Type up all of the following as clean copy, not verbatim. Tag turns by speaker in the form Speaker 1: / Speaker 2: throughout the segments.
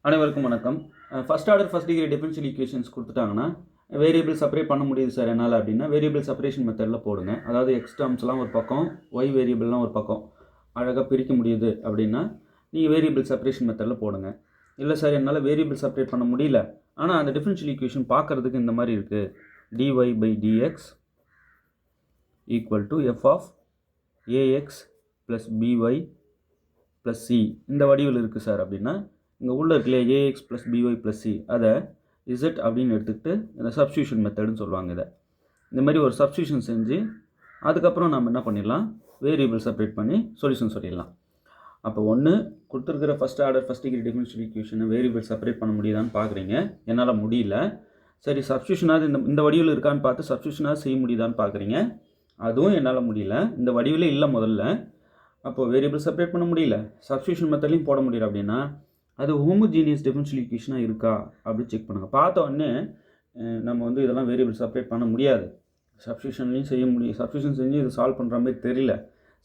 Speaker 1: அனைவருக்கும் வணக்கம். First order first degree differential equations கொடுத்துட்டாங்கன்னா வேரியபிள் செப்பரேட் பண்ண முடியுது சார் என்னால் அப்படின்னா வேரியபிள் செப்பரேஷன் மெத்தடில் போடுங்க. அதாவது எக்ஸ் டேர்ம்ஸ்லாம் ஒரு பக்கம், ஒய் வேரியபிள்லாம் ஒரு பக்கம் அழகாக பிரிக்க முடியுது அப்படின்னா நீங்கள் வேரியபிள் செப்பரேஷன் மெத்தடில் போடுங்க. இல்லை சார் என்னால் வேரியபிள் செப்பரேட் பண்ண முடியல, ஆனால் அந்த டிஃபரன்ஷியல் ஈக்குவேஷன் பார்க்குறதுக்கு இந்த மாதிரி இருக்குது. dy by dx equal to f of a x plus b y plus c இந்த வடிவில் இருக்குது சார் அப்படின்னா இங்கே உள்ள இருக்குல்லையா a x plus b y plus c அதை இசட் அப்படின்னு எடுத்துக்கிட்டு இந்த சப்ஸ்டியூஷன் மெத்தடுன்னு சொல்லுவாங்க. இதை இந்த மாதிரி ஒரு சப்ஸ்டியூஷன் செஞ்சு அதுக்கப்புறம் நம்ம என்ன பண்ணிடலாம், வேரியபிள் செப்பரேட் பண்ணி சொல்யூஷன் சொல்லிடலாம். அப்போ ஒன்று கொடுத்துருக்கிற first order first degree differential ஈக்குவேஷனை வேரியபிள் செப்பரேட் பண்ண முடியுதான்னு பார்க்குறீங்க. என்னால் முடியல. சரி, சப்ஸ்டியூஷனாவது இந்த வடிவில் இருக்கான்னு பார்த்து சப்ஸ்டியூஷனாவது செய்ய முடியுதான்னு பார்க்குறீங்க. அதுவும் என்னால் முடியல. இந்த வடிவில் இல்லை முதல்ல. அப்போது வேரியபிள் செப்பரேட் பண்ண முடியல, சப்ஸ்டியூஷன் மெத்தட்லையும் போட முடியல அப்படின்னா அது ஹோமோஜீனியஸ் டிஃபரன்ஷியல் ஈக்குவேஷனாக இருக்கா அப்படின்னு செக் பண்ணுங்கள். பார்த்த உடனே நம்ம வந்து இதெல்லாம் வேரியபிள் செப்பரேட் பண்ண முடியாது, சப்ஸ்டியூஷன்லையும் செய்ய முடியும், சப்ஸ்டியூஷன் செஞ்சு இது சால்வ் பண்ணுற மாதிரி தெரியல.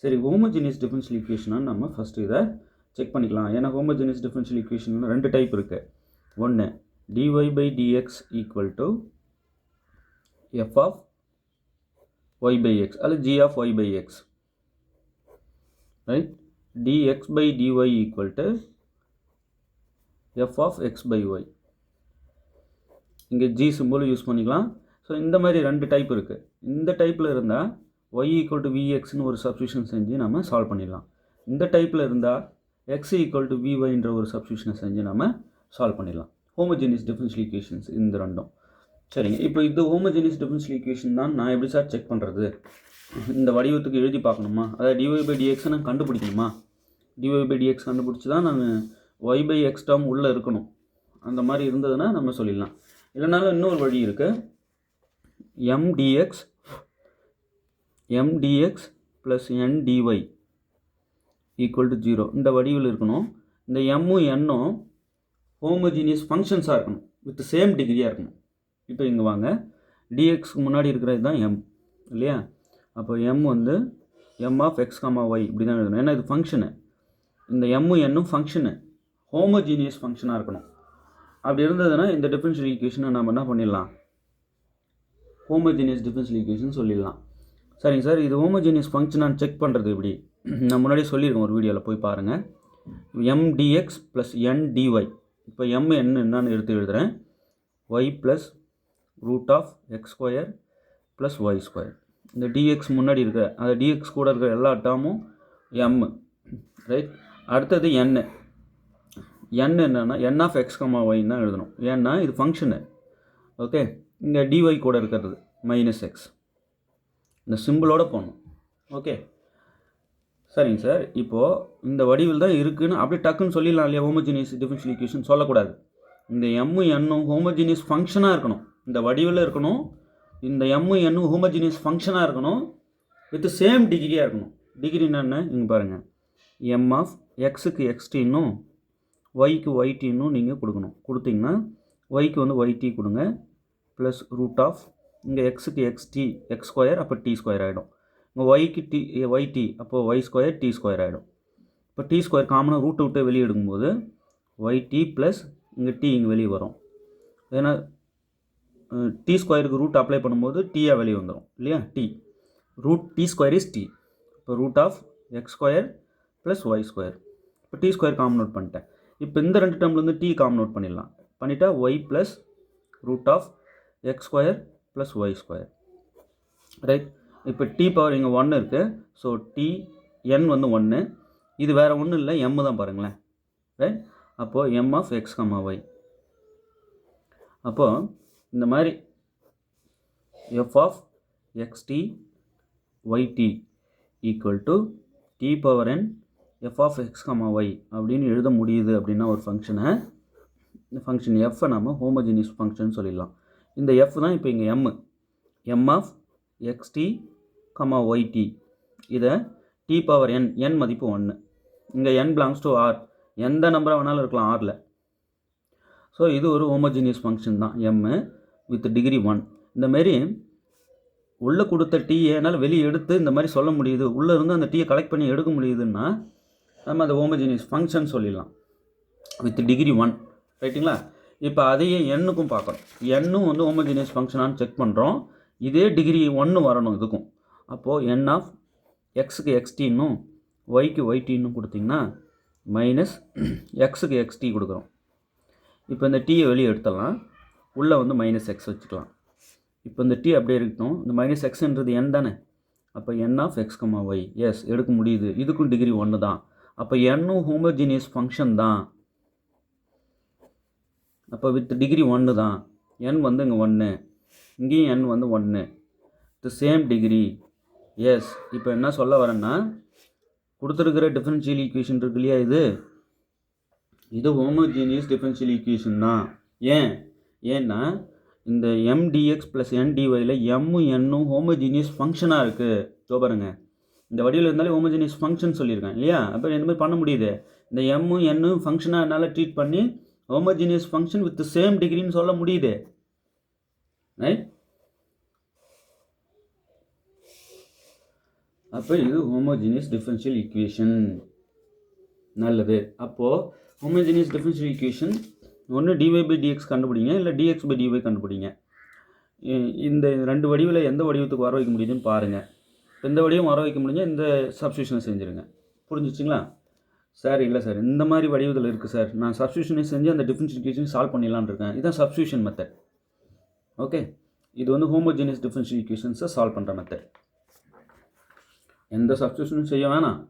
Speaker 1: சரி, ஹோமோஜீனியஸ் டிஃபரன்ஷியல் ஈக்குவேஷனாக நம்ம ஃபஸ்ட்டு இதை செக் பண்ணிக்கலாம். ஏன்னா ஹோமோஜீனியஸ் டிஃபரன்ஷியல் ஈக்குவேஷன் ரெண்டு டைப் இருக்குது. ஒன்று dy by dx equal to f of y by x அல்லது g of y by x, right. dx by dy equal to f of x by y. இங்கே g simple use பண்ணிக்கலாம். So இந்த மாதிரி ரெண்டு type இருக்குது. இந்த டைப்பில் இருந்தால் y ஈக்குவல் டு vxன்னு ஒரு சப்ஸ்டியூஷன் செஞ்சு நம்ம சால்வ் பண்ணிடலாம். இந்த டைப்பில் இருந்தால் x ஈக்குவல் டு vyன்ற ஒரு சப்ஸ்டியூஷனை செஞ்சு நம்ம சால்வ் பண்ணிடலாம். ஹோமோஜீனியஸ் டிஃபரன்ஷியல் ஈக்குவேஷன்ஸ் இந்த ரெண்டும். சரிங்க, இப்போ இது ஹோமோஜீனியஸ் டிஃபரன்ஷியல் ஈக்குவேஷன் தான். நான் எப்படி சார் செக் பண்ணுறது? இந்த வடிவத்துக்கு எழுதி பார்க்கணுமா? அதாவது dy by dx நான் கண்டுபிடிக்கணுமா? dy by dx கண்டுபிடிச்சி தான் நான் y by x டேர்ம் உள்ளே இருக்கணும். அந்த மாதிரி இருந்ததுன்னா நம்ம சொல்லிடலாம். இல்லைனாலும் இன்னொரு வழி இருக்குது. mdx plus ndy equal to 0 இந்த வடிவில் இருக்கணும். இந்த எம்மும் என்னும் ஹோமோஜீனியஸ் ஃபங்க்ஷன்ஸாக இருக்கணும், வித் சேம் டிகிரியாக இருக்கணும். இப்போ இங்கே வாங்க, dxக்கு முன்னாடி இருக்கிறது தான் m இல்லையா? அப்போ m வந்து m ஆஃப் x, y இப்படி தான் எழுதணும். ஏன்னா இது ஃபங்க்ஷனு. இந்த எம்மும் என்னும் ஃபங்க்ஷனு ஹோமோஜீனியஸ் ஃபங்க்ஷனாக இருக்கணும். அப்படி இருந்ததுன்னா இந்த டிஃபரன்ஷியல் ஈக்குவேஷனை நம்ம என்ன பண்ணிடலாம், ஹோமோஜீனியஸ் டிஃபரன்ஷியல் ஈக்குவேஷன் சொல்லிடலாம். சரிங்க சார், இது ஹோமோஜீனியஸ் ஃபங்க்ஷனான்னு செக் பண்ணுறது இப்படி நான் முன்னாடி சொல்லியிருக்கேன், ஒரு வீடியோவில் போய் பாருங்கள். mdx plus ndy. இப்போ m என்னன்னு எடுத்து எழுதுகிறேன். y plus root of x square plus y square. இந்த dx முன்னாடி இருக்கிற அந்த dx கூட இருக்கிற எல்லா டேர்மும் m, ரைட். அடுத்தது n என்னன்னா n ஆஃப் எக்ஸ் ஒய்ன்னு தான் எழுதணும். ஏன்னா இது ஃபங்க்ஷனு, ஓகே. இங்கே dy கூட இருக்கிறது மைனஸ் எக்ஸ், இந்த சிம்பிளோடு போடணும், ஓகே. சரிங்க சார், இப்போது இந்த வடிவில் தான் இருக்குதுன்னு அப்படியே டக்குன்னு சொல்லிடலாம் இல்லையா? ஹோமோஜீனியஸ் டிஃபரன்ஷியல் ஈக்குவேஷன் சொல்லக்கூடாது. இந்த எம்மும் என்னும் ஹோமோஜீனியஸ் ஃபங்க்ஷனாக இருக்கணும், இந்த வடிவில் இருக்கணும். இந்த எம்மும் என்னும் ஹோமோஜீனியஸ் ஃபங்க்ஷனாக இருக்கணும், வித் சேம் டிகிரியாக இருக்கணும். டிகிரி என்னென்ன இங்கே பாருங்கள். எம் ஆஃப் எக்ஸுக்கு எக்ஸ்டின்னும் ஒய்க்கு ஒய்டின்னும் நீங்கள் கொடுக்கணும். கொடுத்தீங்கன்னா ஒய்க்கு வந்து ஒய்டி கொடுங்க ப்ளஸ் ரூட் ஆஃப் இங்கே எக்ஸுக்கு எக்ஸ்டி எக்ஸ் ஸ்கொயர், அப்போ டி ஸ்கொயர் ஆகிடும். இங்கே ஒய்க்கு ஒய்டி, அப்போது ஒய் ஸ்கொயர் டி ஸ்கொயர் ஆகிடும். இப்போ டி ஸ்கொயர் காமனாக ரூட்டை விட்டு வெளியே எடுக்கும்போது ஒய்டி ப்ளஸ் இங்கே டி இங்கே வெளியே வரும். ஏன்னா டி ஸ்கொயருக்கு ரூட் அப்ளை பண்ணும்போது டீயாக வெளியே வந்துடும் இல்லையா? T root t square is t. இப்போ root of x square plus y square. இப்போ டி ஸ்கொயர் காமன் நோட் பண்ணிட்டேன். இப்போ இந்த ரெண்டு டேர்ம்லேருந்து டி காமன் நோட் பண்ணிடலாம். பண்ணிட்டா y plus root of x square plus y square, right. இப்போ டி பவர் இங்கே 1 இருக்குது. ஸோ டி என் வந்து 1, இது வேறு ஒன்றும் இல்லை, எம் தான் பாருங்களேன், ரைட். அப்போது எம் ஆஃப் எக்ஸ் ஒய். அப்போது இந்த மாதிரி f of x t y t equal to t power n f of x y அப்படின்னு எழுத முடியுது அப்படின்னா ஒரு ஃபங்க்ஷனை, இந்த ஃபங்க்ஷன் எஃப்பை நம்ம ஹோமோஜீனியஸ் ஃபங்க்ஷன் சொல்லிடலாம். இந்த எஃப் தான் இப்போ இங்கே எம் ஆஃப் எக்ஸ்டி ஒய்டி. இதை டி பவர் என் மதிப்பு 1. இங்கே என் பிலாங்ஸ் டு ஆர், எந்த நம்பராக வேணாலும் இருக்கலாம் ஆரில். ஸோ இது ஒரு ஹோமோஜீனியஸ் ஃபங்க்ஷன் தான் எம் வித் டிகிரி 1. இந்தமாரி உள்ளே கொடுத்த டீயை என்னால் வெளியே எடுத்து இந்த மாதிரி சொல்ல முடியுது, உள்ளே இருந்து அந்த டீயை கலெக்ட் பண்ணி எடுக்க முடியுதுன்னா நம்ம அந்த ஹோமோஜீனியஸ் ஃபங்க்ஷன் சொல்லிடலாம் வித் டிகிரி 1. ரைட்டுங்களா? இப்போ அதையே எண்ணுக்கும் பார்க்கணும். எண்ணும் வந்து ஹோமோஜீனியஸ் ஃபங்க்ஷனானு செக் பண்ணுறோம். இதே டிகிரி 1 வரணும் இதுக்கும். அப்போது என் ஆஃப் எக்ஸுக்கு எக்ஸ்டின்னும் ஒய்க்கு ஒய்டின்னும் கொடுத்திங்கன்னா மைனஸ் எக்ஸுக்கு எக்ஸ்டி கொடுக்குறோம். இப்போ இந்த டீயை வெளியே எடுத்துடலாம். உள்ளே வந்து மைனஸ் எக்ஸ் வச்சுக்கலாம். இப்போ இந்த டீ அப்படியே இருக்கட்டும். இந்த மைனஸ் எக்ஸ்ன்றது என் தானே. அப்போ n of x comma y s எடுக்க முடியுது. இதுக்கும் டிகிரி 1 தான். அப்போ எண்ணும் ஹோமோஜீனியஸ் ஃபங்க்ஷன் தான். அப்போ வித் டிகிரி 1 தான். n வந்து இங்கே 1, இங்கேயும் n வந்து 1, தி சேம் டிகிரி எஸ். இப்போ என்ன சொல்ல வரேன்னா, கொடுத்துருக்கிற டிஃபரன்ஷியல் ஈக்குவேஷன் இருக்கு இல்லையா, இது ஹோமோஜீனியஸ் டிஃபரன்ஷியல் ஈக்குவேஷன் தான். ஏன்னா இந்த mdx ப்ளஸ் ndyயில் எம்மும் என்னும் ஹோமோஜீனியஸ் ஃபங்க்ஷனாக இருக்குது. பாருங்க, இந்த வடிவில் இருந்தாலே ஹோமோஜீனியஸ் ஃபங்க்ஷன் சொல்லியிருக்கேன் இல்லையா. அப்போ இந்த மாதிரி பண்ண முடியுது. இந்த எம்மும் என்னும் ஃபங்க்ஷனாக என்னால் ட்ரீட் பண்ணி ஹோமோஜீனியஸ் ஃபங்க்ஷன் வித் சேம் டிகிரின்னு சொல்ல முடியுது. ரைட்? அப்போ இது ஹோமோஜீனியஸ் டிஃபரன்ஷியல் ஈக்குவேஷன். நல்லது. அப்போது ஹோமோஜீனியஸ் டிஃபரன்ஷியல் ஈக்குவேஷன் ஒன்று dy/dx கண்டுபிடிங்க, இல்லை dx/dy கண்டுபிடிங்க. இந்த ரெண்டு வடிவில் எந்த வடிவத்துக்கு வர வைக்க முடியுதுன்னு பாருங்கள். எந்த வடிவம் வர வைக்க முடிஞ்சால் இந்த சப்ஸ்டியூஷனை செஞ்சுருங்க. புரிஞ்சிச்சிங்களா? சார் இல்லை சார், இந்த மாதிரி வடிவத்தில் இருக்குது சார், நான் சப்ஸ்டியூஷனை செஞ்சு அந்த டிஃபரன்ஷியல் ஈக்குவேஷன் சால்வ் பண்ணிடலான்னு இருக்கேன். இதுதான் சப்ஸ்டியூஷன் மெத்தட். ஓகே, இது வந்து ஹோமோஜீனியஸ் டிஃபரன்ஷியல் ஈக்குவேஷன்ஸை சால்வ் பண்ணுற மெத்தட். எந்த சப்ஸ்டியூஷனும் செய்ய வேணாம்.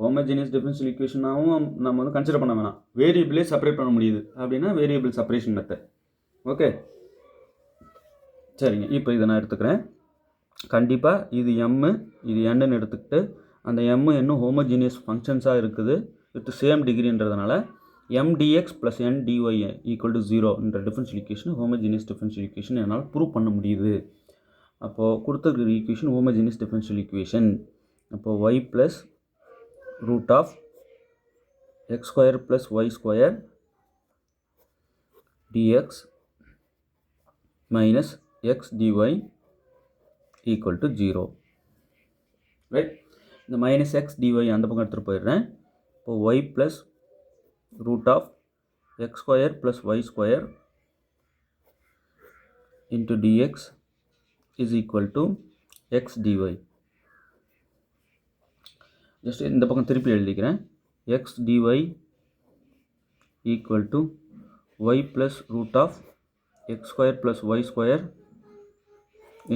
Speaker 1: ஹோமோஜீனியஸ் டிஃபரன்ஷியல் ஈக்குவேஷனாகவும் நம்ம வந்து கன்சிடர் பண்ண வேணாம். வேரியபிளே செப்பரேட் பண்ண முடியுது அப்படின்னா வேரியபிள் செப்பரேஷன் மெத்தட். ஓகே, சரிங்க. இப்போ இதை நான் எடுத்துக்கிறேன். கண்டிப்பாக இது எம்மு இது என்னன்னு எடுத்துக்கிட்டு, அந்த எம்மு இன்னும் ஹோமோஜீனியஸ் ஃபங்க்ஷன்ஸாக இருக்குது வித் சேம் டிகிரின்றதுனால mdx plus ndy equal to 0 என்ற differential equation homogeneous differential equation என்னால் ப்ரூவ் பண்ண முடியுது. அப்போது கொடுத்துருக்கிற ஈக்குவேஷன் ஹோமோஜீனியஸ் டிஃபரன்ஷியல் ஈக்குவேஷன். அப்போது y plus root of x square plus y square dx minus x dy equal to 0. Right? இந்த minus x dy அந்த பக்கம் எடுத்துகிட்டு போயிடுறேன். இப்போது y plus root of x square plus y square into dx is equal to X dy. Just இந்த பக்கம் திருப்பி எழுதிக்கிறேன். X dy equal to y plus root of x square plus y square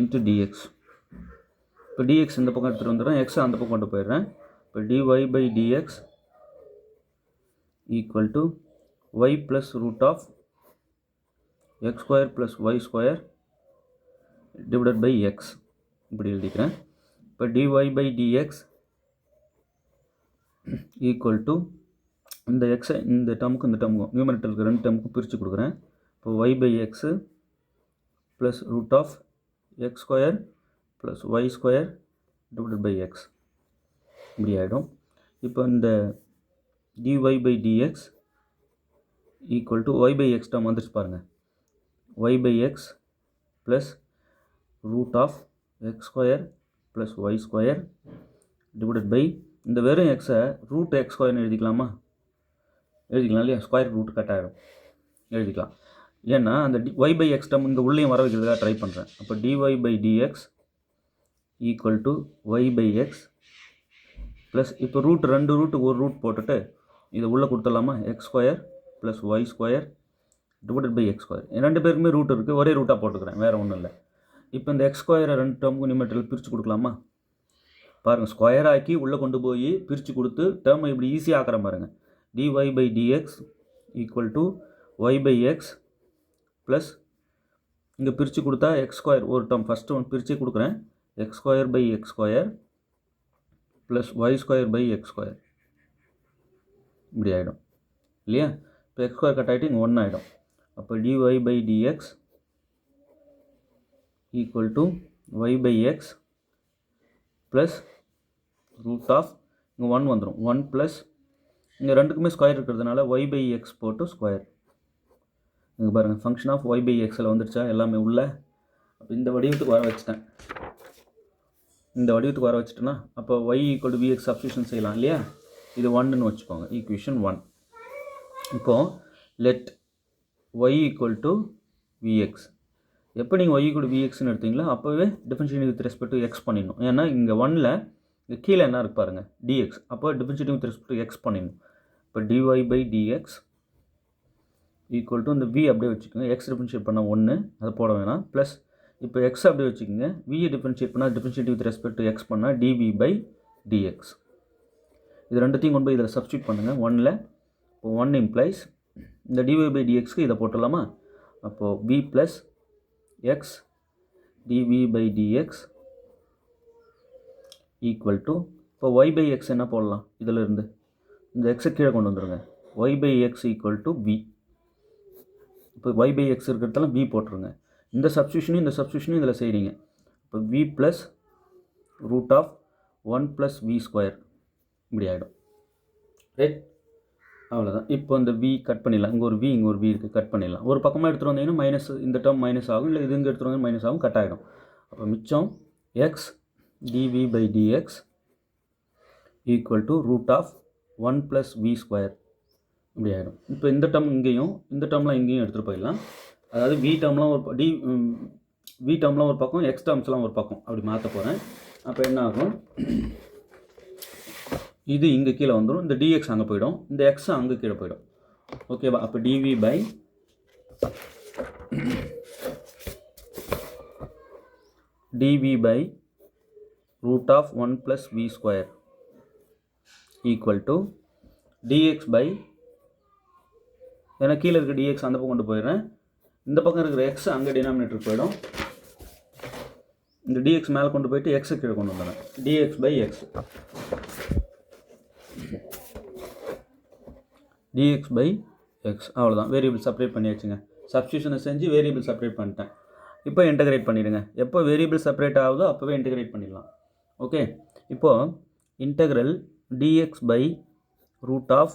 Speaker 1: into dx. இப்போ dx இந்த பக்கம் எடுத்துகிட்டு வந்துடுறேன், X அந்த பக்கம் கொண்டு போயிடுறேன். இப்போ dy/dx equal to y plus root of x square plus y square divided by x இப்படி எழுதிக்கிறேன். இப்போ dy/dx ஈக்குவல் டு இந்த எக்ஸை இந்த டேர்முக்கும் இந்த டேர்முக்கும் நியூமரேட்டருக்கு ரெண்டு டேர்முக்கும் பிரித்து கொடுக்குறேன். இப்போ y/x plus root of x square plus y square divided by x இப்படி ஆகிடும். இப்போ இந்த dy/dx equal to y/x term வந்துச்சு பாருங்கள். y/x plus root of x square plus y square divided by இந்த வெறும் எக்ஸை ரூட் எக்ஸ் ஸ்கொயர்னு எழுதிக்கலாமா? எழுதிக்கலாம் இல்லையா? ஸ்கொயர் ரூட் கட் ஆகிடும், எழுதிக்கலாம். ஏன்னா அந்த y/x டேர்ம் இங்கே உள்ளேயும் வர வைக்கிறதுக்காக ட்ரை பண்ணுறேன். அப்போ dy/dx equal to y/x plus இப்போ ரூட் ரெண்டு ரூட்டுக்கு ஒரு ரூட் போட்டுட்டு இதை உள்ளே கொடுத்துடலாமா? X square plus y square divided by x square. ரெண்டு பேருக்குமே ரூட் இருக்குது, ஒரே ரூட்டாக போட்டுக்கிறேன், வேறு ஒன்றும் இல்லை. இப்போ இந்த எக்ஸ் ஸ்கொயரை ரெண்டு டேர்முக்கு நியூமரேட்டரில் பிரித்து கொடுக்கலாமா? பாருங்கள், ஸ்கொயர் ஆக்கி உள்ளே கொண்டு போய் பிரித்து கொடுத்து டேர்மை இப்படி ஈஸியாக ஆக்கிறேன் பாருங்கள். dy/dx equal to y/x plus இங்கே பிரித்து கொடுத்தா எக்ஸ் ஸ்கொயர் ஒரு டேர்ம் ஃபஸ்ட்டு ஒன்று பிரித்து கொடுக்குறேன். X square by x square plus y square by x square இப்படி ஆகிடும் இல்லையா? இப்போ எக்ஸ் ஸ்கொயர் கட் ஆகிட்டு இங்கே 1 ஆகிடும். அப்போ dy/dx equal to y/x plus root of இங்கே 1 வந்துடும், 1 ப்ளஸ் இங்கே ரெண்டுக்குமே ஸ்கொயர் இருக்கிறதுனால y/x போட்டு ஸ்கொயர். இங்கே பாருங்கள், ஃபங்க்ஷன் ஆஃப் y/xல் வந்துடுச்சா எல்லாமே உள்ள. அப்போ இந்த வடிவத்துக்கு வர வச்சுட்டேன். இந்த வடிவத்துக்கு வர வச்சுட்டேன்னா அப்போ y equal to vx substitution செய்யலாம் இல்லையா? இது 1ன்னு வச்சுக்கோங்க, ஈக்குவேஷன் 1. இப்போது let y equal to v x. எப்போ நீங்கள் ஒய் ஈக்குவல் விஎக்ஸ்னு எடுத்தீங்களோ அப்போவே differentiating with respect to x பண்ணிடணும். ஏன்னா இங்கே 1ல் இங்கே கீழே என்ன இருக்கு பாருங்கள், டிஎக்ஸ். அப்போ differentiating with respect to x பண்ணிடணும். இப்போ d y by d x equal to இந்த வி அப்படியே வச்சுக்கோங்க. எக்ஸ் டிஃபரன்ஷியேட் பண்ணால் 1 அதை போட வேணாம். ப்ளஸ் இப்போ எக்ஸ் அப்படியே வச்சுக்கோங்க. வியை டிஃபரன்ஷியேட் பண்ணால் டிஃபரன்ஷியேட்டிவ் வித் ரெஸ்பெக்ட் டு எக்ஸ் பண்ணால் டிவி பை டிஎக்ஸ். இது ரெண்டுத்தையும் கொண்டு போய் இதில் சப்ஸ்டியூட் பண்ணுங்கள் 1ல். இப்போ 1 இம்ப்ளைஸ் இந்த டிஒய் பை டிஎக்ஸ்க்கு இதை போட்டுடலாமா? அப்போது v plus x d v by d x equal to இப்போ ஒய் பை எக்ஸ் என்ன போடலாம்? இதிலிருந்து இந்த எக்ஸை கீழே கொண்டு வந்துடுங்க. Y by x equal to v. இப்போ ஒய் பை எக்ஸ் இருக்கிறதால வி போட்டுருங்க. இந்த சப்ஸ்டியூஷனும் இதில் செய்கிறீங்க. இப்போ v plus root of 1 plus v square இப்படி ஆகிடும். ரைட், அவ்வளோதான். இப்போ இந்த வி கட் பண்ணிடலாம். இங்கே ஒரு வி இருக்குது, கட் பண்ணிடலாம். ஒரு பக்கமாக எடுத்துகிட்டு வந்தீங்கன்னா மைனஸ், இந்த டேர்ம் மைனஸ் ஆகும், இல்லை இது இங்கே எடுத்துகிட்டு வந்து மைனஸ் ஆகும், கட் ஆகிடும். அப்போ மிச்சம் x d v by d x equal to root of 1 plus v square இப்படி ஆகிடும். இப்போ இந்த டேர்ம் இங்கேயும் இந்த டேர்ம்லாம் இங்கேயும் எடுத்துகிட்டு போயிடலாம். அதாவது வி டேர்ம்லாம் ஒரு பக்கம், எக்ஸ் டேர்ம்ஸ்லாம் ஒரு பக்கம் அப்படி மாற்ற போகிறேன். அப்போ என்ன ஆகும், இது இங்கே கீழே வந்துடும், இந்த டிஎக்ஸ் அங்கே போயிடும், இந்த எக்ஸ் அங்கே கீழே போயிடும். ஓகேவா? அப்போ d v by root of 1 plus v square equal to d x by, ஏன்னா கீழே இருக்க டிஎக்ஸ் அந்த பக்கம் கொண்டு போயிடுறேன், இந்த பக்கம் இருக்கிற எக்ஸ் அங்கே டினாமினேட்டருக்கு போயிடும். இந்த டிஎக்ஸ் மேலே கொண்டு போயிட்டு எக்ஸு கீழே கொண்டு வந்துடுறேன். Dx by x, dx by x, அவ்வளோதான். வேரியபிள் செப்பரேட் பண்ணியாச்சுங்க. சப்ஸ்டியூஷனை செஞ்சு வேரியபிள் செப்பரேட் பண்ணிட்டேன். இப்போ இன்டகிரேட் பண்ணிவிடுங்க. எப்போ வேரியபிள் செப்பரேட் ஆகுதோ அப்போவே இன்டகிரேட் பண்ணிடலாம். ஓகே, இப்போது integral dx by root of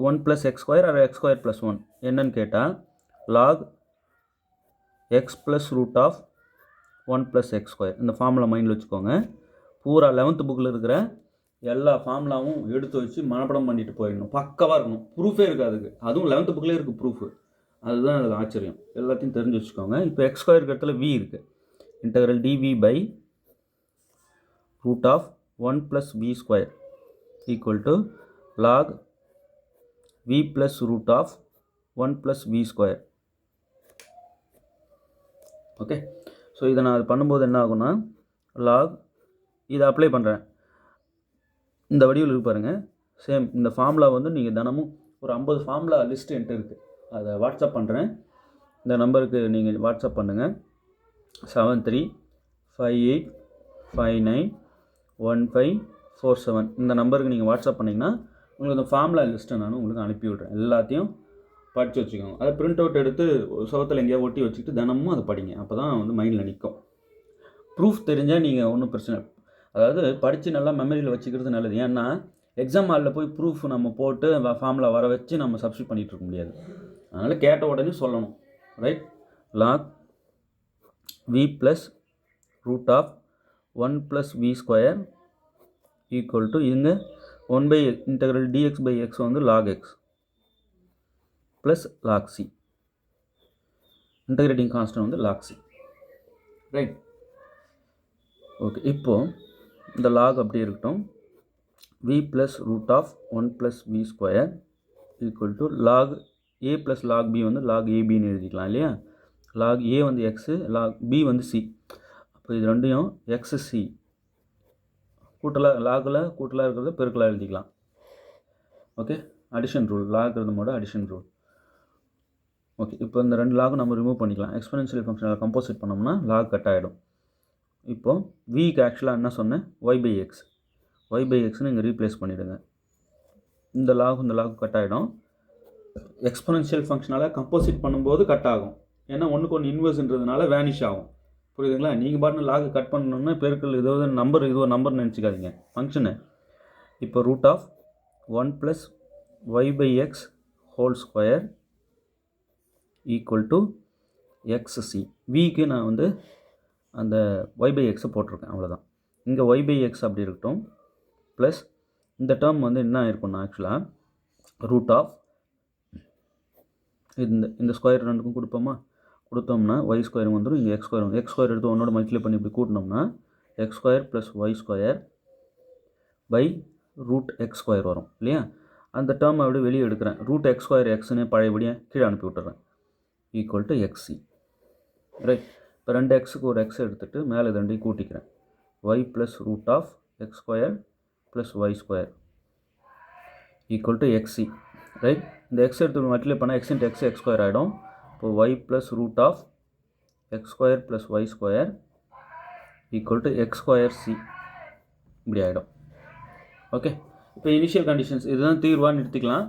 Speaker 1: 1 plus x square or x square plus 1 என்னன்னு கேட்டால் log x plus root of 1 plus x square. இந்த ஃபார்முலா மைண்டில் வச்சுக்கோங்க. பூரா 11th புக்கில் இருக்கிற எல்லா ஃபார்முலாவும் எடுத்து வச்சு மனப்படம் பண்ணிட்டு போயிடணும். பக்கவாக இருக்கணும். ப்ரூஃபே இருக்குது அதுக்கு. அதுவும் 11th புக்கிலே இருக்குது ப்ரூஃபு. அதுதான் அதில் ஆச்சரியம். எல்லாத்தையும் தெரிஞ்சு வச்சுக்கோங்க. இப்போ எக்ஸ் ஸ்கொயர் இருக்கிற இடத்துல வி இருக்குது. Integral d v by root of 1 plus v square equal to log v plus root of 1 plus v square. Okay, so இதை நான் அது பண்ணும்போது என்ன ஆகும்னா லாக் இதை அப்ளை பண்ணுறேன். இந்த வடிவில் இருக்கு பாருங்கள். சேம் இந்த ஃபார்முலா வந்து நீங்கள் தினமும் ஒரு 50 ஃபார்முலா லிஸ்ட் என்கிட்ட இருக்குது. அதை வாட்ஸ்அப் பண்ணுறேன். இந்த நம்பருக்கு நீங்கள் வாட்ஸ்அப் பண்ணுங்கள். 7358591547 இந்த நம்பருக்கு நீங்கள் வாட்ஸ்அப் பண்ணிங்கன்னா உங்களுக்கு அந்த ஃபார்முலா லிஸ்ட்டை நான் உங்களுக்கு அனுப்பி விட்றேன். எல்லாத்தையும் படித்து வச்சுக்கோங்க. அதை பிரிண்ட் அவுட் எடுத்து சுவத்தில் எங்கேயா ஒட்டி வச்சுக்கிட்டு தினமும் அதை படிங்க. அப்போ தான் வந்து மைண்டில் நிற்கும். ப்ரூஃப் தெரிஞ்சால் நீங்கள் ஒன்றும் பிரச்சனை, அதாவது படித்து நல்லா மெமரியில் வச்சுக்கிறது நல்லது. ஏன்னா எக்ஸாம் ஹாலில் போய் ப்ரூஃப் நம்ம போட்டு ஃபார்முலா வர வச்சு நம்ம சப்ஸ்டியூட் பண்ணிகிட்டு இருக்க முடியாது. அதனால் கேட்ட உடனே சொல்லணும். Right, log v plus root of 1 plus v square equal to இங்கே 1 by integral dx by x வந்து log x plus log c. Integrating constant வந்து லாக் சி. Right, okay. இப்போது இந்த லாக் அப்படி இருக்கட்டும். V plus root of 1 plus v square equal to log a plus log b வந்து log ஏபின்னு எழுதிக்கலாம் இல்லையா? லாக் ஏ வந்து எக்ஸு, லாக் பி வந்து சி. அப்போ இது ரெண்டையும் எக்ஸு சி கூட்டலாக, லாகில் கூட்டலாக இருக்கிறத பெருக்கலாக எழுதிக்கலாம். ஓகே, அடிஷன் ரூல், லாக் இருக்கிறதோட அடிஷன் ரூல். ஓகே, இப்போ இந்த 2 லாகும் நம்ம ரிமூவ் பண்ணிக்கலாம். எக்ஸ்பெனன்ஷியல் ஃபங்க்ஷனில் கம்போசிட் பண்ணோம்னா லாக் கட் ஆகிடும். இப்போது விக்கு ஆக்சுவலாக என்ன சொன்னேன், ஒய் பை எக்ஸ்னு இங்கே ரீப்ளேஸ் பண்ணிவிடுங்க. இந்த லாக் கட் ஆகிடும். எக்ஸ்பெனன்ஷியல் ஃபங்க்ஷனால் கம்போசிட் பண்ணும்போது கட் ஆகும். ஏன்னா ஒன்றுக்கு ஒன்று இன்வெர்ஸ்ன்றதுனால வேனிஷ் ஆகும். புரியுதுங்களா? நீங்கள் பாட்டு லாக் கட் பண்ணணுன்னா பெருக்கல் இது நம்பர் நினச்சிக்காதீங்க, ஃபங்க்ஷனு. இப்போ root of 1 plus y by x whole square equal to x c. விக்கு நான் வந்து அந்த ஒய் பை எக்ஸை போட்டிருக்கேன், அவ்வளோதான். இங்கே ஒய் பை எக்ஸ் அப்படி இருக்கட்டும். ப்ளஸ் இந்த டேர்ம் வந்து என்ன இருக்குன்னா ஆக்சுவலாக ரூட் ஆஃப் இந்த ஸ்கொயர் ரெண்டுக்கும் கொடுப்போமா, கொடுத்தோம்னா ஒய் ஸ்கொயர் வந்துடும், இங்கே எக்ஸ் ஸ்கொயர் வந்து எக்ஸ் ஸ்கொயர் எடுத்து ஒன்னோட மல்டிப்ளை பண்ணி இப்படி கூட்டினோம்னா x square plus y square by root x square வரும் இல்லையா. அந்த டேர்ம் அப்படி வெளியே எடுக்கிறேன், ரூட் எக்ஸ் ஸ்கொயர் எக்ஸ்னு பழையபடியே கீழே அனுப்பி விட்டுறேன், ஈக்குவல் டு எக்ஸி. ரைட், இப்போ 2 எக்ஸுக்கு ஒரு எக்ஸ் எடுத்துகிட்டு மேலே ரெண்டையும் கூட்டிக்கிறேன், y plus root of x square plus y square equal to எக்ஸி. ரைட், இந்த எக்ஸ் எடுத்து மல்டிப்ளை பண்ணால் எக்ஸ் இன்ட்டு எக்ஸ் ஸ்கொயர் ஆகிடும். இப்போ y plus root of x square plus y square equal to x square c இப்படி ஆகிடும். Okay, இப்போ initial conditions இதுதான் தீர்வான்னு எடுத்துக்கலாம்.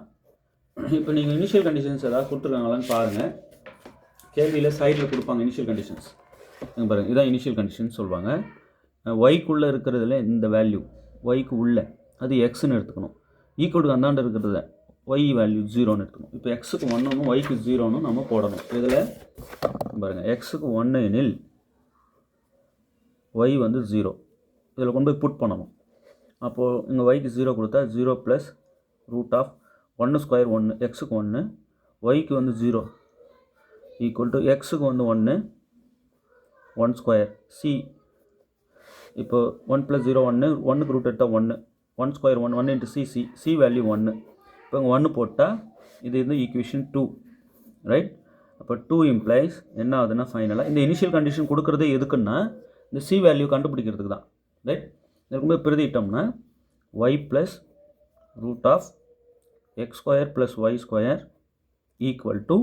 Speaker 1: இப்போ நீங்கள் இனிஷியல் கண்டிஷன்ஸ் ஏதாவது கொடுத்துருக்காங்களான்னு பாருங்கள். கேள்வியில் சைடில் கொடுப்பாங்க இனிஷியல் கண்டிஷன்ஸ், நீங்கள் பாருங்கள், இதுதான் இனிஷியல் கண்டிஷன் சொல்லுவாங்க. ஒய்க்குள்ளே இருக்கிறதுல இந்த வேல்யூ ஒய்க்கு உள்ள அது எக்ஸ்ன்னு எடுத்துக்கணும், ஈக்குவலுக்கு அந்தாண்டு இருக்கிறத ஒய் வேல்யூ 0ன்னு எடுத்துக்கணும். இப்போ எக்ஸுக்கு 1 ஒய்க்கு 0ன்னு நம்ம போடணும். இதில் பாருங்கள், எக்ஸுக்கு 1 எனில் ஒய் வந்து 0, இதில் கொண்டு போய் புட் பண்ணணும். அப்போது இங்கே ஒய்க்கு 0 கொடுத்தா 0 ப்ளஸ் ரூட் ஆஃப் 1 ஸ்கொயர் 1, எக்ஸுக்கு 1, ஒய்க்கு வந்து 0 ஈக்குவல் டு எக்ஸுக்கு வந்து 1 ஸ்கொயர் சி. இப்போ 1 + 0 1க்கு ரூட் எடுத்தால் 1 ஸ்கொயர் 1 இன்ட்டு சி வேல்யூ 1. இப்போ இங்கே 1 போட்டால் இது ஈக்குவேஷன் 2. ரைட், அப்போ 2 இம்ப்ளைஸ் என்ன ஆகுதுன்னா ஃபைனலாக இந்த இனிஷியல் கண்டிஷன் கொடுக்குறதே எதுக்குன்னா இந்த சி வேல்யூ கண்டுபிடிக்கிறதுக்கு தான். ரைட், இதுக்கு பிரதிட்டோம்னா y plus root of x square plus y square equal to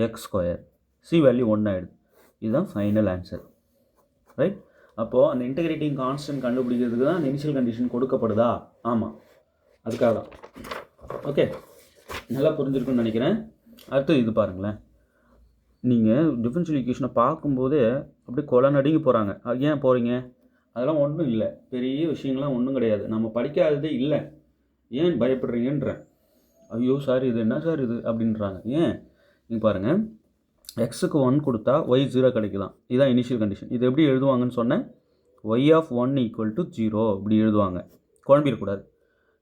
Speaker 1: x square, c value 1 ஆகிடுது. இதுதான் ஃபைனல் ஆன்சர். ரைட், அப்போது அந்த இன்டெகிரேட்டிங் கான்ஸ்டன்ட் கண்டுபிடிக்கிறதுக்கு தான் அந்த இனிஷியல் கண்டிஷன் கொடுக்கப்படுதா? ஆமாம், அதுக்காக தான். ஓகே, நல்லா புரிஞ்சிருக்குன்னு நினைக்கிறேன். அடுத்து இது பாருங்களேன், நீங்கள் டிஃபரன்ஷியல் ஈக்குவேஷனை பார்க்கும்போதே அப்படியே கொலை நடுங்கி போகிறாங்க. அது ஏன் போகிறீங்க? அதெல்லாம் ஒன்றும் இல்லை, பெரிய விஷயங்கள்லாம் ஒன்றும் கிடையாது, நம்ம படிக்காததே இல்லை, ஏன் பயப்படுறீங்கன்றேன். ஐயோ சார் இது என்ன சார் இது அப்படின்றாங்க. ஏன் நீங்கள் பாருங்கள், எக்ஸுக்கு 1 கொடுத்தா ஒய் 0 கிடைக்கலாம், இதுதான் இனிஷியல் கண்டிஷன். இது எப்படி எழுதுவாங்கன்னு சொன்னேன், ஒய் ஆஃப் 1 ஈக்குவல் டு 0 இப்படி எழுதுவாங்க, குழம்பிடக்கூடாது.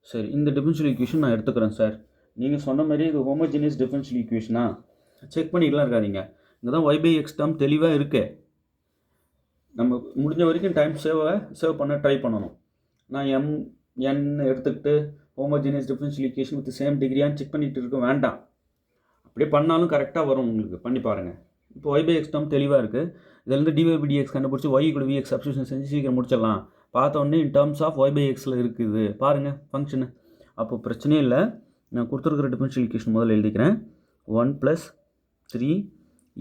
Speaker 1: சரி, இந்த டிஃபரன்ஷியல் ஈக்குவேஷன் நான் எடுத்துக்கிறேன் சார், நீங்கள் சொன்ன மாதிரி இது ஹோமோஜினியஸ் டிஃபரன்ஷியல் ஈக்குவேஷனா, செக் பண்ணிக்கலாம் இருக்காதீங்க. இங்கே தான் ஒய் பை எக்ஸ் டேர்ம் தெளிவாக இருக்கு. நம்ம முடிஞ்ச வரைக்கும் டைம் சேவ் பண்ண ட்ரை பண்ணணும். நான் என் எடுத்துக்கிட்டு homogeneous differential equation with same டிகிரியான்னு செக் பண்ணிகிட்டு இருக்க வேண்டாம். அப்படியே பண்ணாலும் கரெக்டாக வரும் உங்களுக்கு, பண்ணி பாருங்கள். இப்போ ஒய் பை எக்ஸ் டேர்ம் தெளிவாக இருக்குது. இதிலேருந்து டிவை பை டிஎக்ஸ் கண்டுபிடிச்சி ஒய் கூட விஎக்ஸ் சப்ஸ்டியூஷன் செஞ்சு சீக்கிரம் முடிச்சிடலாம். பார்த்த உடனே in terms of y by எக்ஸில் இருக்குது பாருங்கள் ஃபங்க்ஷனு. அப்போ பிரச்சனையே இல்லை. நான் கொடுத்துருக்கிற டிஃபரன்ஷியல் ஈக்குவேஷன் முதல்ல எழுதிக்கிறேன். 1 + 3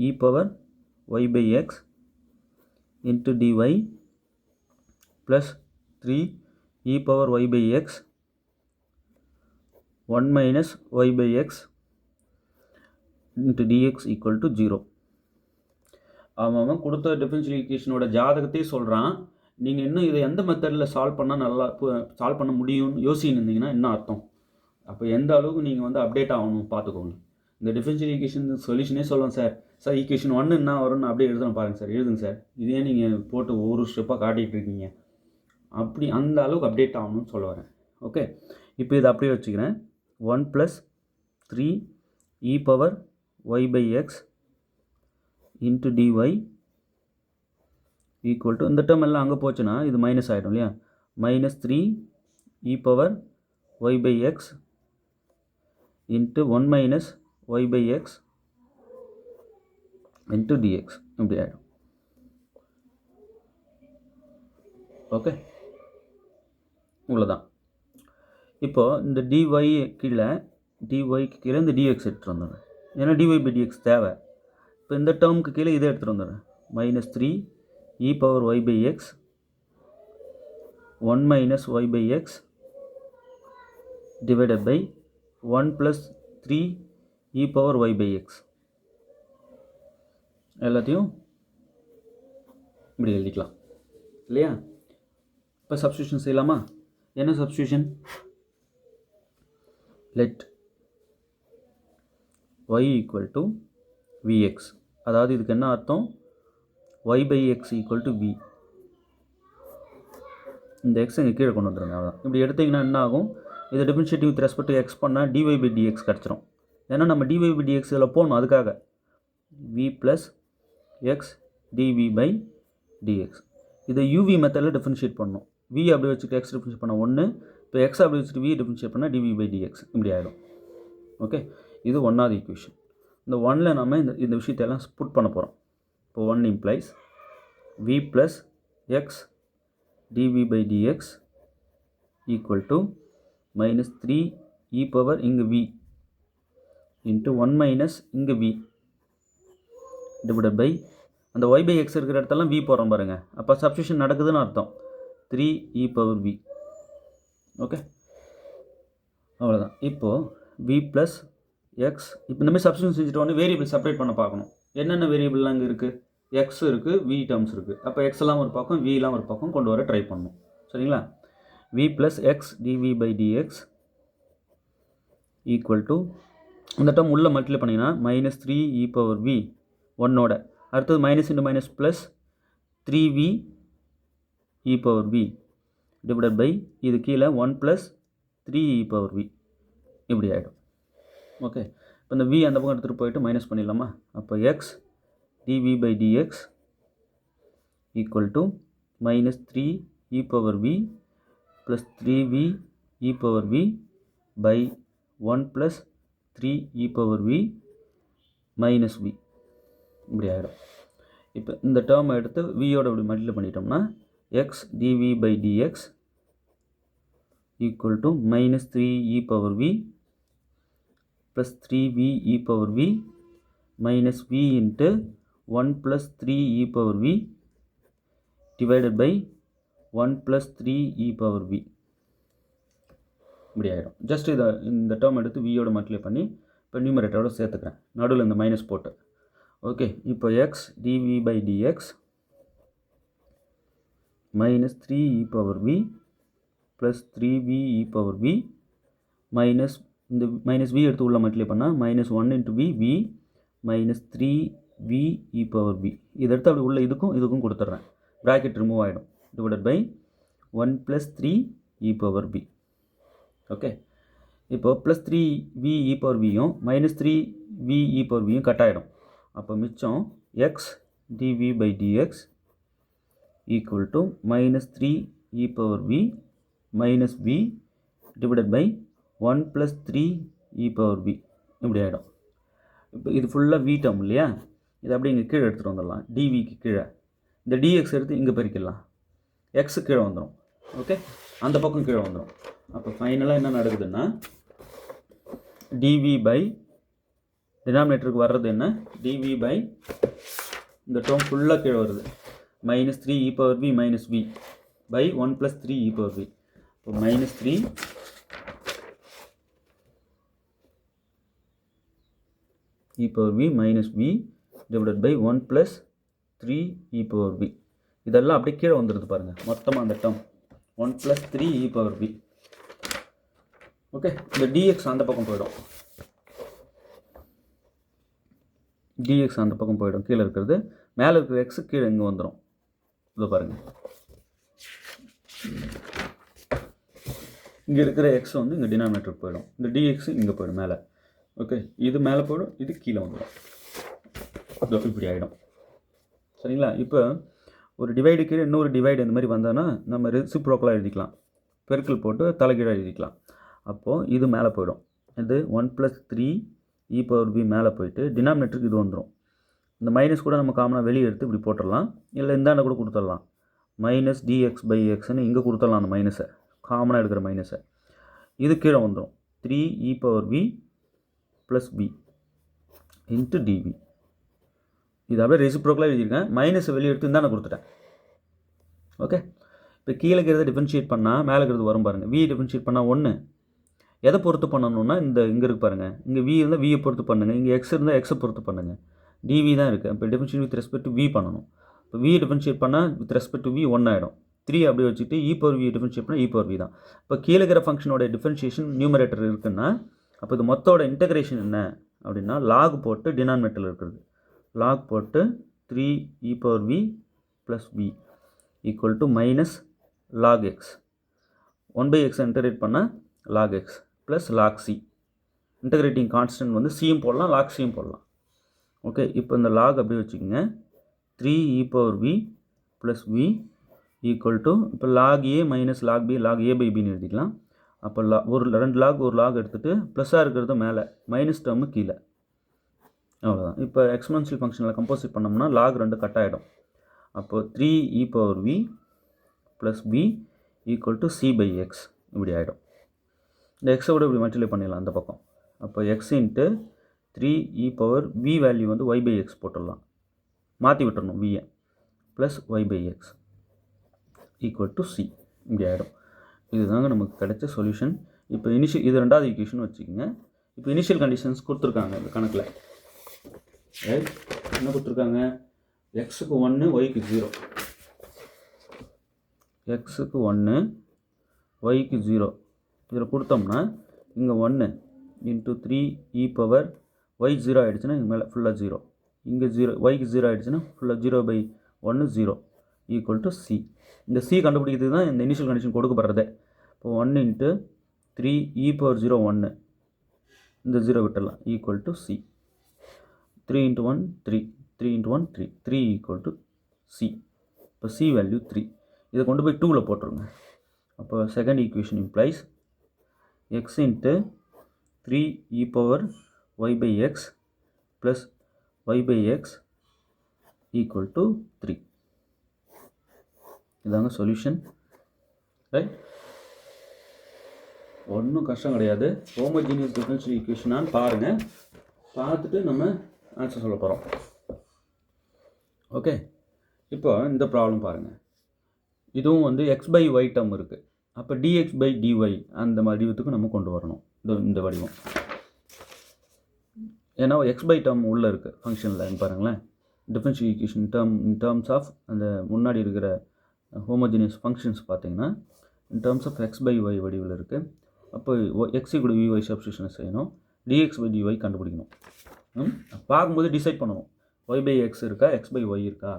Speaker 1: e power y by x into dy plus 3 e power y by x 1 minus y by x into dx equal to 0. அவன் கொடுத்த டிஃபரன்ஷியல் ஈக்குவேஷனோட ஜாதகத்தையே சொல்கிறான். நீங்கள் இன்னும் இதை எந்த மெத்தடில் சால்வ் பண்ணால் நல்லா சால்வ் பண்ண முடியும்னு யோசிச்சுன்னு இருந்தீங்கன்னா என்ன அர்த்தம்? அப்போ எந்த அளவுக்கு நீங்கள் வந்து அப்டேட் ஆகணும் பார்த்துக்கோங்க. இந்த டிஃபரன்ஷியல் ஈக்குவேஷன் சொல்யூஷனே சொல்லுவேன் சார் ஈக்குவேஷன் 1 என்ன வரும்னு அப்படியே எழுதணும் பாருங்கள் சார், எழுதுங்க சார், இதே நீங்கள் போட்டு ஒரு ஸ்டெப்பாக காட்டிகிட்டு இருக்கீங்க. அப்படி அந்த அளவுக்கு அப்டேட் ஆகணும்னு சொல்ல வரேன். ஓகே, இப்போ இதை அப்படியே வச்சுக்கிறேன். 1 + 3 e power y by x into dy equal to, இந்த டேர்ம் எல்லாம் அங்கே போச்சுன்னா இது மைனஸ் ஆகிடும் இல்லையா, -3 e power y by x into 1 minus y by x into dx இப்படி ஆகிடும். ஓகே, இவ்வளோதான். இப்போது இந்த dy கீழே இந்த dx எடுத்துகிட்டு வந்துடுறேன், ஏன்னா dy by dx தேவை. இப்போ இந்த டேர்முக்கு கீழே இதை எடுத்துகிட்டு வந்துடுறேன். -3 e power y by x 1 minus y by x divided by 1 + 3 e power y by x. எல்லாத்தையும் இப்படி எழுதிக்கலாம் இல்லையா? இப்போ சப்ஸ்டியூஷன் செய்யலாமா? என்ன substitution? Let y equal to vx. அதாவது இதுக்கு என்ன அர்த்தம்? y by x equal to v. இந்த எக்ஸ் இங்கே கீழே கொண்டு வந்துடுங்க. அதான் இப்படி எடுத்திங்கன்னா என்ன ஆகும்? இதை differentiating with respect to X பண்ணால் dy by dx கிடச்சிரும். ஏன்னா நம்ம dy by dx இதில் போகணும், அதுக்காக v plus x dv by dx. இதை uv மெத்தடில் டிஃபரன்ஷியேட் பண்ணணும். v அப்படி வச்சுட்டு எக்ஸ் டிஃபரன்ஷியேட் பண்ண 1, இப்போ எக்ஸ் அப்படி வச்சுட்டு v டிஃபரன்ஷியேட் பண்ணால் dv by dx இப்படி ஆகிடும். ஓகே, இது ஒன்றாவது ஈக்குவேஷன். இந்த 1ல் நம்ம இந்த விஷயத்தையெல்லாம் புட் பண்ண போகிறோம். இப்போ 1 implies v plus x dv by dx equal to minus 3 e power இங்கு v into 1 minus இங்கு v divided by அந்த y by x இருக்கிற இடத்தெல்லாம் v போகிறோம் பாருங்க. அப்போ சப்ஸ்டியூஷன் நடக்குதுன்னு அர்த்தம். 3 e power v. ஓகே, அவ்வளோதான். இப்போது v ப்ளஸ் எக்ஸ், இப்போ இந்த மாதிரி சப்ஸ்டியூஷன் செஞ்சுட்டு வந்து வேரியபிள் செப்பரேட் பண்ண பார்க்கணும். என்னென்ன வேரியபிள்லாம் இங்கே இருக்குது? எக்ஸ் இருக்குது, v டேர்ம்ஸ் இருக்குது. அப்போ எக்ஸ்லாம் ஒரு பக்கம், vலாம் ஒரு பக்கம் கொண்டு வர ட்ரை பண்ணணும். சரிங்களா? v plus x dv by dx equal to இந்த டேர்ம் உள்ளே மல்டிப்ளை பண்ணிங்கன்னா மைனஸ் 3 e பவர் v ஒன்னோட அடுத்தது minus into minus plus 3v e power v divided by இது கீழே 1 ப்ளஸ் 3 e பவர் v இப்படி ஆகிடும். ஓகே, இப்போ இந்த v அந்த பக்கம் எடுத்துகிட்டு போயிட்டு மைனஸ் பண்ணிடலாமா? அப்போ X dv by dx equal to minus 3 e power v plus 3v e power v by 1 plus 3 e power v minus v இப்படி ஆகிடும். இப்போ இந்த டேர்மை எடுத்து vயோட இப்படி மல்டிப்ளை பண்ணிட்டோம்னா x dv by dx equal to minus 3 e power v plus 3v e power v minus v into 1 plus 3 e power v divided by 1 plus 3 e power v இப்படி ஆகிடும். ஜஸ்ட் இந்த டேர்ம் எடுத்து vயோட multiply பண்ணி இப்போ நியூமரேட்டரோட சேர்த்துக்கிறேன், நடுவில் இந்த minus போட்டு. ஓகே, இப்போ x dv by dx minus 3 e power v plus 3v e power v minus இந்த மைனஸ் v எடுத்து உள்ள மல்டிப்ளை பண்ணால் minus 1 into v minus 3v e power v. இதை எடுத்து அப்படி உள்ள இதுக்கும் கொடுத்துட்றேன், ப்ராக்கெட் ரிமூவ் ஆகிடும். divided by 1 plus 3 e power v. Okay, இப்போ ப்ளஸ் 3v e power vயும் மைனஸ் 3v e power vயும் கட் ஆகிடும். அப்போ மிச்சம் x dv by dx equal to minus 3 e power v minus v divided by 1 plus 3 e power v இப்படி ஆகிடும். இப்போ இது ஃபுல்லாக v டேர்ம் இல்லையா, இது அப்படியே இங்கே கீழே எடுத்துகிட்டு வந்துடலாம். dvக்கு கீழே இந்த dx எடுத்து இங்கே பெருக்கிடலாம், எக்ஸு கீழே வந்துடும். ஓகே, அந்த பக்கம் கீழே வந்துடும். அப்போ ஃபைனலாக என்ன நடக்குதுன்னா dv பை டினாமினேட்டருக்கு வர்றது என்ன, dv பை இந்த டேர்ம் ஃபுல்லாக கீழே வருது minus 3 e power v minus v by 1 plus 3 e power v. இப்போ minus 3 e power v minus v divided by 1 plus 3 e power v. இதெல்லாம் அப்படியே கீழே வந்துடுது பாருங்கள் மொத்தமாக அந்த term 1 plus 3 e power v. Okay, இந்த dx அந்த பக்கம் போயிடும், dx அந்த பக்கம் போயிடும். கீழே இருக்கிறது மேலே இருக்கிற எக்ஸு கீழே இங்கே வந்துடும். இதை பாருங்கள், இங்கே இருக்கிற எக்ஸ் வந்து இங்கே டினாமினேட்டருக்கு போயிடும், இந்த dx இங்கே போயிடும் மேலே. ஓகே, இது மேலே போயிடும், இது கீழே வந்துடும். இப்படி ஆகிடும். சரிங்களா? இப்போ ஒரு டிவைடு கீழே இன்னொரு டிவைடு இந்த மாதிரி வந்தோன்னா நம்ம ரெசிப்ரோக்கலாக எழுதிக்கலாம், பெருக்கல் போட்டு தலைகீழாக எழுதிக்கலாம். அப்போது இது மேலே போயிடும், இது 1 ப்ளஸ் 3 e பவர் v மேலே போயிட்டு டினாமினேட்டருக்கு இது வந்துடும். இந்த மைனஸ் கூட நம்ம காமனாக வெளியே எடுத்து இப்படி போட்டுடலாம், இல்லை இந்தாண்ட கூட கொடுத்துடலாம். மைனஸ் dx பை எக்ஸ்ன்னு இங்கே கொடுத்துடலாம், அந்த மைனஸை காமனாக எடுக்கிற மைனஸை. இது கீழே வந்துடும் 3 e power v plus v into dv. இது அப்படியே ரெசிப்ரோக்கலாக எழுதியிருக்கேன், மைனஸை வெளியே எடுத்து இந்தாண்ட கொடுத்துட்டேன். ஓகே, இப்போ கீழே இருக்கிறத டிஃபரன்ஷியேட் பண்ணால் மேலே இருக்கிறது வரும் பாருங்கள். v டிஃபரன்ஷியேட் பண்ணால் 1, எதை பொறுத்து பண்ணணும்னா இந்த இங்கே இருக்குது பாருங்கள், இங்கே v இருந்தால் v பொறுத்து பண்ணுங்கள், இங்கே x இருந்தால் x பொறுத்து பண்ணுங்கள். dv தான் இருக்குது, இப்போ differentiate with respect to v பண்ணணும். இப்போ v டிஃபரன்ஷியேட் பண்ணால் வித் ரெஸ்பெக்ட் டு v 1 ஆகிடும். 3 அப்படி வச்சுட்டு e பவர் v டிஃபரன்ஷியேட் பண்ணால் e பவர் v தான். இப்போ கீழே இருக்கிற ஃபங்க்ஷனோட டிஃபரன்ஷியேஷன் நியூமரேட்டர் இருக்குன்னா அப்போ இது மொத்தோட இன்டகிரேஷன் என்ன அப்படின்னா லாக் போட்டு டினாமினேட்டரில் இருக்கிறது லாக் போட்டு 3 e power v plus v equal to minus log x 1 by x integrate பண்ணால் log x plus log c integrating constant வந்து சியும் போடலாம், லாக் சியும் போடலாம். ஓகே, இப்போ இந்த லாக் அப்படியே வச்சுக்கோங்க. 3e power v plus v equal to இப்போ log a minus log b log a by பின்னு எழுதிக்கலாம். அப்போ ரெண்டு லாக் ஒரு லாக் எடுத்துகிட்டு ப்ளஸ்ஸாக இருக்கிறது மேலே, மைனஸ் டேர்மு கீழே, அவ்வளோதான். இப்போ எக்ஸ்பொனென்ஷியல் ஃபங்க்ஷனில் கம்போசிட் பண்ணோம்னா லாக் ரெண்டு கட் ஆகிடும். அப்போது 3e power v plus v equal to c by x இப்படி ஆகிடும். இந்த எக்ஸோட இப்படி மல்டிப்ளை பண்ணிடலாம் அந்த பக்கம். அப்போ x into 3e power v value வந்து y பை எக்ஸ் போட்டுடலாம், மாற்றி விட்டுறணும் வியை, plus y by x equal to c இப்படி ஆகிடும். இதுதாங்க நமக்கு கிடைச்ச சொல்யூஷன். இப்போ இது ரெண்டாவது ஈக்குவேஷன் வச்சுக்கோங்க. இப்போ இனிஷியல் கண்டிஷன்ஸ் கொடுத்துருக்காங்க இந்த கணக்கில். ரைட், என்ன கொடுத்துருக்காங்க? எக்ஸுக்கு 1, ஒய்க்கு 0. எக்ஸுக்கு 1, ஒய்க்கு 0. இதில் கொடுத்தோம்னா இங்கே 1 இன்ட்டு 3e power y 0 ஆகிடுச்சுன்னா இங்கே மேலே ஃபுல்லாக 0, இங்கே 0 ஒய்க்கு 0 ஆகிடுச்சுன்னா ஃபுல்லாக 0 பை 1 0 ஈக்குவல் டு c. இந்த c கண்டுபிடிக்கிறது தான் இந்த இனிஷியல் கண்டிஷன் கொடுக்கப்படுறதே. இப்போ 1 இன்ட்டு 3e power 0 1, இந்த 0 விட்டுடலாம், equal to c. 3 into 1 3, 3 into 1 3, 3 equal to c. இப்போ c வேல்யூ 3. இதை கொண்டு போய் 2ல் போட்டுருங்க. அப்போ second equation implies x into 3e power y by x plus y by x equal to 3. இதாங்க சொல்யூஷன். ரைட், ஒன்றும் கஷ்டம் கிடையாது. ஹோமோஜீனியஸ் டிஃபரன்ஷியல் ஈக்குவேஷனான்னு பாருங்கள், பார்த்துட்டு நம்ம ஆன்சர் சொல்ல போகிறோம். ஓகே, இப்போ இந்த ப்ராப்ளம் பாருங்கள். இதுவும் வந்து எக்ஸ் பை ஒய் டேர்ம் இருக்குது. அப்போ dx பை dy அந்த வடிவத்துக்கு நம்ம கொண்டு வரணும். இந்த வடிவம், ஏன்னா எக்ஸ் பை டேர்ம் உள்ளே இருக்குது ஃபங்க்ஷனில். பாருங்களேன், differential equation in terms of அந்த முன்னாடி இருக்கிற ஹோமோஜினியஸ் ஃபங்க்ஷன்ஸ் பார்த்தீங்கன்னா in terms of x by y வடிவில் இருக்குது. அப்போ எக்ஸ் கூட விஒய் சப்ஸ்டியூஷனை செய்யணும், டிஎக்ஸ் பை டிஒய் கண்டுபிடிக்கணும். பார்க்கும்போது டிசைட் பண்ணணும், ஒய் பை எக்ஸ் இருக்கா, எக்ஸ் பை ஒய் இருக்கா.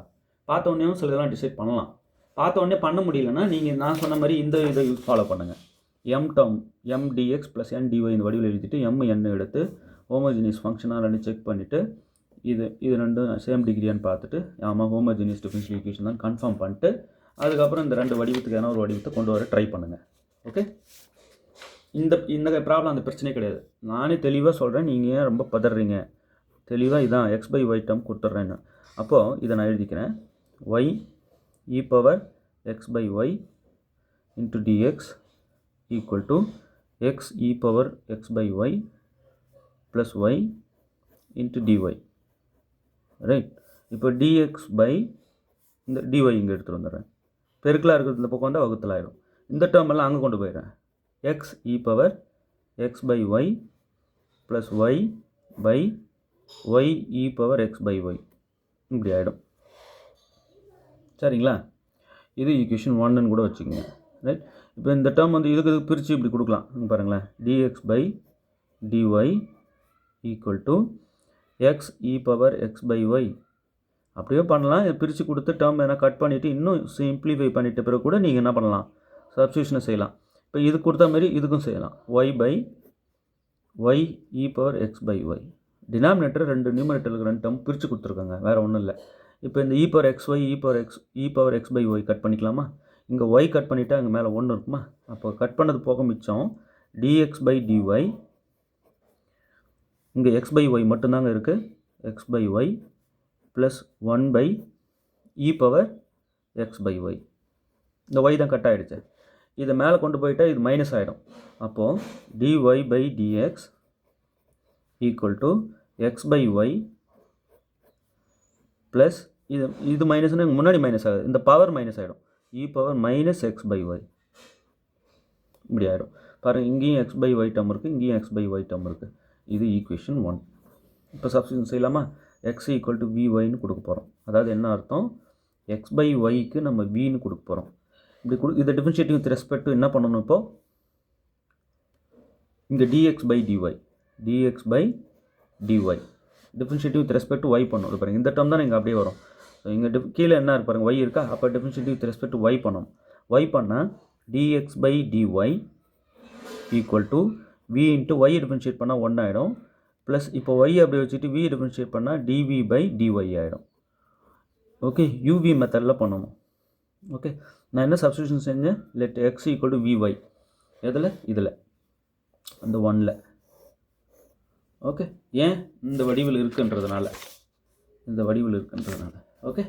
Speaker 1: பார்த்த உடனேயும் சில இதெல்லாம் டிசைட் பண்ணலாம். பார்த்த உடனே பண்ண முடியலன்னா நீங்கள் நான் சொன்ன மாதிரி இந்த இதை ஃபாலோ பண்ணுங்கள். M term m dx plus n dy இந்த வடிவில் எழுதிட்டு எம் என் எடுத்து ஹோமோஜினியஸ் ஃபங்க்ஷனாக ரெண்டு செக் பண்ணிவிட்டு இது ரெண்டும் சேம் டிகிரியான்னு பார்த்துட்டு ஆமாம் ஹோமோஜினியஸ் டிஃபரன்ஷியல் ஈக்குவேஷன் தான் கன்ஃபார்ம் பண்ணிட்டு அதுக்கப்புறம் இந்த ரெண்டு வடிவத்துக்கான ஒரு வடிவத்தை கொண்டு வர ட்ரை பண்ணுங்கள். ஓகே, இந்த ப்ராப்ளம் அந்த பிரச்சனையே கிடையாது. நானே தெளிவாக சொல்கிறேன், நீங்கள் ஏன் ரொம்ப பதறீங்க? தெளிவாக இதான் எக்ஸ் பை ஒய் டேர்ம் கொடுத்துட்றேன்னு. அப்போது இதை நான் எழுதிக்கிறேன். Y e power x by y into dx equal to x e power x by y plus y into dy. Right, இப்போ டிஎக்ஸ் பை இந்த டிஒய் இங்கே எடுத்துகிட்டு வந்துடுறேன். பெருக்கலாக இருக்கிறது இந்த பக்கம் வந்தால் வகுத்தல் ஆகிடும். இந்த டேர்ம் எல்லாம் அங்கே கொண்டு போயிடுறேன். X e power x by y plus y by y e power x by y இப்படி ஆகிடும். சரிங்களா? இது ஈக்குவேஷன் 1ன்னு கூட வச்சுக்கோங்க. ரைட், இப்போ இந்த டேர்ம் வந்து இதுக்கு பிரித்து இப்படி கொடுக்கலாம். பாருங்களேன், dx by dy equal to x e power x by y அப்படியே பண்ணலாம். பிரித்து கொடுத்து டேர்ம் எதனா கட் பண்ணிவிட்டு இன்னும் சிம்பிளிஃபை பண்ணிட்ட பிறகு கூட நீங்கள் என்ன பண்ணலாம், சப்ஸ்டியூஷனை செய்யலாம். இப்போ இது கொடுத்த மாதிரி இதுக்கும் செய்யலாம். Y by y e power x by y. Denominator ரெண்டு நியூமரேட்டருக்கு ரெண்டு டேர்ம் பிரித்து கொடுத்துருக்காங்க, வேறு ஒன்றும் இல்லை. இப்போ இந்த e power x y e power x by y cut பண்ணிக்கலாமா? இங்கே ஒய் கட் பண்ணிவிட்டு அங்கே மேலே 1 இருக்குமா? அப்போ கட் பண்ணது போக மிச்சம் டிஎக்ஸ் பை டிஒய். இங்கே எக்ஸ் பை ஒய் மட்டும்தாங்க இருக்குது. X by y plus 1 by e power x by y. இந்த ஒய் தான் கட் ஆகிடுச்சு. இதை மேலே கொண்டு போயிட்டால் இது மைனஸ் ஆகிடும். அப்போது d y by d x equal to x by y plus இது மைனஸ்னு முன்னாடி மைனஸ் ஆகுது, இந்த பவர் மைனஸ் ஆகிடும், e power minus x by y இப்படி ஆகிடும். பாருங்கள், இங்கேயும் எக்ஸ் பை ஒய் டேர்ம் இருக்குது, இங்கேயும் எக்ஸ் பை ஒய் டேர்ம் இருக்குது. இது ஈக்குவேஷன் 1. இப்போ சப்ஸ்டியூஷன் செய்யலாமா? எக்ஸ் ஈக்குவல் டு விஒய்னு கொடுக்க போகிறோம். அதாவது என்ன அர்த்தம், எக்ஸ் பை ஒய்க்கு நம்ம வின்னு கொடுக்க போகிறோம். இப்படி இதை டிஃபரன்ஷியேட்டிங் வித் ரெஸ்பெக்ட் டு என்ன பண்ணணும்? இப்போது இங்கே d x by d y differentiative with respect to y பண்ணணும். இது பாருங்கள், இந்த டேர்ம் தான் இங்கே அப்படியே வரும். இங்கே கீழே என்ன பாருங்கள், ஒய் இருக்கா? அப்போ differentiate with respect to y பண்ணணும். ஒய் பண்ணால் dx by dy equal to v into y differentiate பண்ணால் 1 ஆகிடும். ப்ளஸ் இப்போ ஒய் அப்படி வச்சுட்டு வி டிஃபரன்ஷியேட் பண்ணால் டிவி பை டிஒய் ஆகிடும். ஓகே, யூவி மெத்தடில் பண்ணணும். ஓகே, நான் என்ன சப்ஸ்டியூஷன் செஞ்சேன், let x equal to vy. எதில், இதில் அந்த 1ல். ஓகே, ஏன் இந்த வடிவில் இருக்குன்றதுனால, ஓகே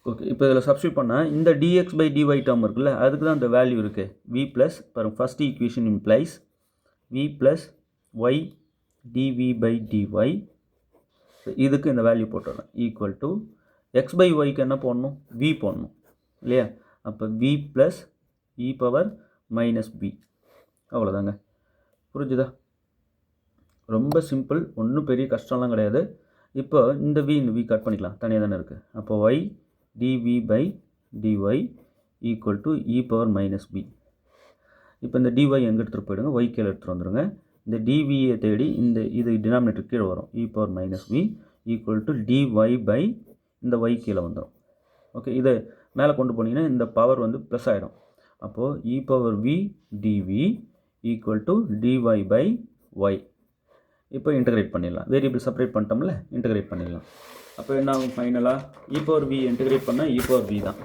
Speaker 1: ஓகே. இப்போ இதில் சப்ஸ்டியூட் பண்ணால் இந்த dx பை dy டேர்ம் இருக்குல்ல, அதுக்கு தான் இந்த வேல்யூ இருக்குது. v ப்ளஸ் பாருங்க, first equation implies v plus y dv by dy. இதுக்கு இந்த வேல்யூ போட்டுறேன் ஈக்குவல் டு எக்ஸ் பை ஒய்க்கு என்ன போடணும், v போடணும் இல்லையா. அப்போ v ப்ளஸ் இ பவர் மைனஸ் b. அவ்வளோதாங்க, புரிஞ்சுதா? ரொம்ப சிம்பிள், ஒன்றும் பெரிய கஷ்டம்லாம் கிடையாது. இப்போ இந்த v கட் பண்ணிக்கலாம், தனியாக தானே இருக்குது. அப்போ y dv by dy equal to e power minus b. இப்போ இந்த dy எங்கே எடுத்துகிட்டு போயிடுங்க, y கீழே எடுத்துகிட்டு வந்துடுங்க. இந்த dvயை தேடி இது டினாமினேட்டர் கீழே வரும், e power minus b equal to dy by இந்த y கீழே வந்துடும். ஓகே, இதை மேலே கொண்டு போனீங்கன்னா இந்த பவர் வந்து ப்ளஸ் ஆகிடும். அப்போது e power v dv equal to dy by y. இப்போ இன்டகிரேட் பண்ணிடலாம், வேரியபிள் செப்பரேட் பண்ணிட்டோம்ல, இன்டகிரேட் பண்ணிடலாம். அப்போ என்ன ஆகும், ஃபைனலாக இ பவர் v இன்டகிரேட் பண்ணால் இ பவர் v தான்,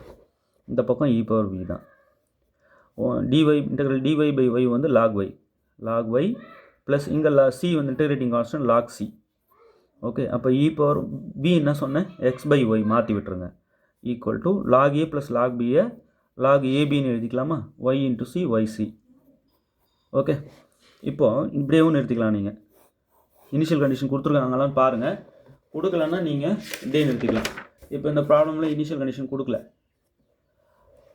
Speaker 1: இந்த பக்கம் இ பவர் v தான். dy integral dy by y வந்து log y ப்ளஸ் இங்கே c வந்து integrating constant log c. Okay, அப்போ இ பவர் v என்ன சொன்னேன், எக்ஸ் பை ஒய் மாற்றி விட்டுருங்க equal to log a plus log bயை log abன்னு எழுதிக்கலாமா, y into c yc. Okay, இப்போது இப்படியேவும் நிறுத்திக்கலாம். நீங்கள் இனிஷியல் கண்டிஷன் கொடுத்துருக்காங்களான்னு பாருங்கள், கொடுக்கலன்னா நீங்கள் இப்படியே நிறுத்திக்கலாம். இப்போ இந்த ப்ராப்ளமில் இனிஷியல் கண்டிஷன் கொடுக்கல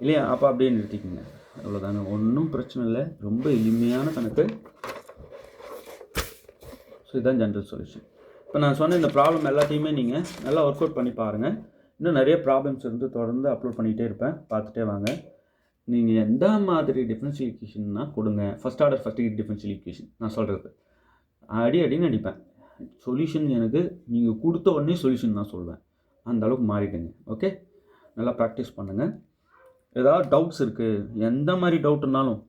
Speaker 1: இல்லையா, அப்போ அப்படியே நிறுத்திக்கோங்க. அவ்வளோதாங்க, ஒன்றும் பிரச்சனை இல்லை, ரொம்ப எளிமையான கணக்கு. ஸோ இதுதான் ஜென்ரல் சொல்யூஷன். இப்போ நான் சொன்ன இந்த ப்ராப்ளம் எல்லாத்தையுமே நீங்கள் நல்லா ஒர்க் அவுட் பண்ணி பாருங்கள். இன்னும் நிறைய ப்ராப்ளம்ஸ் தொடர்ந்து அப்லோட் பண்ணிகிட்டே இருப்பேன், பார்த்துட்டே வாங்க. நீங்கள் எந்த மாதிரி டிஃபரன்ஷியல் ஈக்குவேஷன்னா கொடுங்க, first order first degree differential equation நான் சொல்கிறது அடின்னு அடிப்பேன். சொல்யூஷன் எனக்கு நீங்கள் கொடுத்த உடனே சொல்யூஷன் நான் சொல்வேன், அந்த அளவுக்கு மாறிடுங்க. ஓகே, நல்லா ப்ராக்டிஸ் பண்ணுங்கள். ஏதாவது டவுட்ஸ் இருக்குது, எந்த மாதிரி டவுட்னாலும்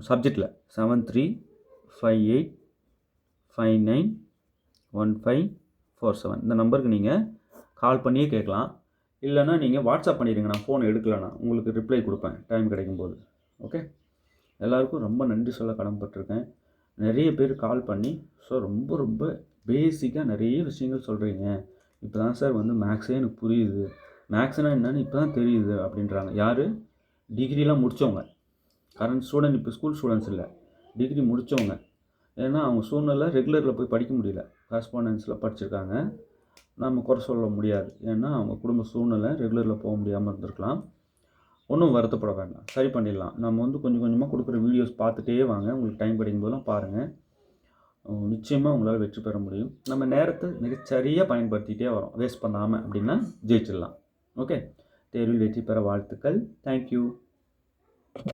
Speaker 1: சப்ஜெக்டில் 7358591547 இந்த நம்பருக்கு நீங்கள் கால் பண்ணியே கேட்கலாம். இல்லைனா நீங்கள் வாட்ஸ்அப் பண்ணிடுங்க, நான் ஃபோன் எடுக்கலைன்னா உங்களுக்கு ரிப்ளை கொடுப்பேன் டைம் கிடைக்கும்போது. ஓகே, எல்லாருக்கும் ரொம்ப நன்றி சொல்ல கடமைப்பட்டிருக்கேன். நிறைய பேர் கால் பண்ணி ரொம்ப பேசிக்காக நிறைய விஷயங்கள் சொல்கிறீங்க. இப்போ தான் சார் வந்து மேக்ஸே எனக்கு புரியுது, மேக்ஸ்னால் என்னென்னு இப்போ தான் தெரியுது அப்படின்றாங்க. யார், டிகிரிலாம் முடித்தவங்க, கரண்ட் ஸ்டூடெண்ட், இப்போ ஸ்கூல் ஸ்டூடெண்ட்ஸ் இல்லை, டிகிரி முடித்தவங்க. ஏன்னா அவங்க சூழ்நிலை ரெகுலரில் போய் படிக்க முடியல, கரஸ்பாண்டன்ஸில் படிச்சிருக்காங்க. நம்ம குறை சொல்ல முடியாது, ஏன்னா அவங்க குடும்ப சூழ்நிலை ரெகுலரில் போக முடியாமல் இருந்திருக்கலாம். ஒன்றும் வருத்தப்பட வேண்டாம், சரி பண்ணிடலாம். நம்ம வந்து கொஞ்சம் கொஞ்சமாக கொடுக்குற வீடியோஸ் பார்த்துட்டே வாங்க, உங்களுக்கு டைம் கிடைக்கும் போதெல்லாம் பாருங்கள், நிச்சயமாக உங்களால் வெற்றி பெற முடியும். நம்ம நேரத்தை மிகச்சரியாக பயன்படுத்திகிட்டே வரோம், வேஸ்ட் பண்ணாமல், அப்படின்னா ஜெயிச்சிடலாம். ஓகே, தேர்வில் வெற்றி பெற வாழ்த்துக்கள். தேங்க்யூ.